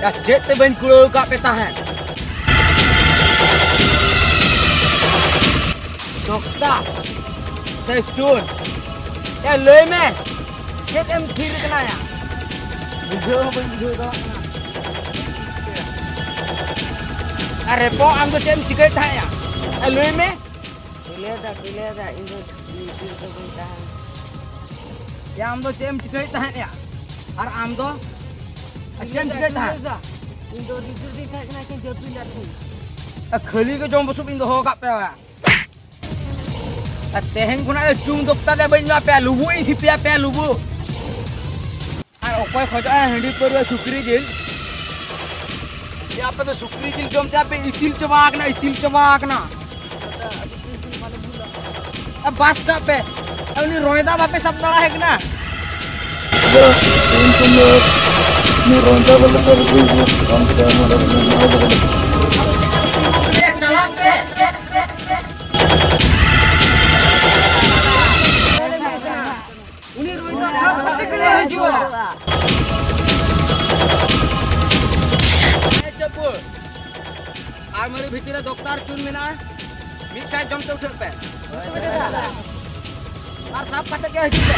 Ya cek te ben kulo ka peta hai. Dokter. Saya cun. Ya lei me. Cek em thir kena ya. Bujo ben bujo ka. Are po am to cem cikai tha ya. Lei me. Kile da indo thir to ben tha. Ya am to cem cikai tha ya. Ar am to cem cikai tha. Indo thir di tha kena kan jepin lat ni. Khali ke jom basup indo ho ka pe ya. Teheng kuna chung dokter da ben ma pe lubu i pe lubu. Ar okoy khoja handi perwa sukri jil. Ya pe to sukri jil jom ta pe itil chawak na. Ab bas ka pe. Ani roida ba pe sab dala hai na. Ni roida bala kar du kam ka mara na pe. Armoury भीतर doctor चुन मेना mix side जमते उठे पे और सब कटे के हिजू पे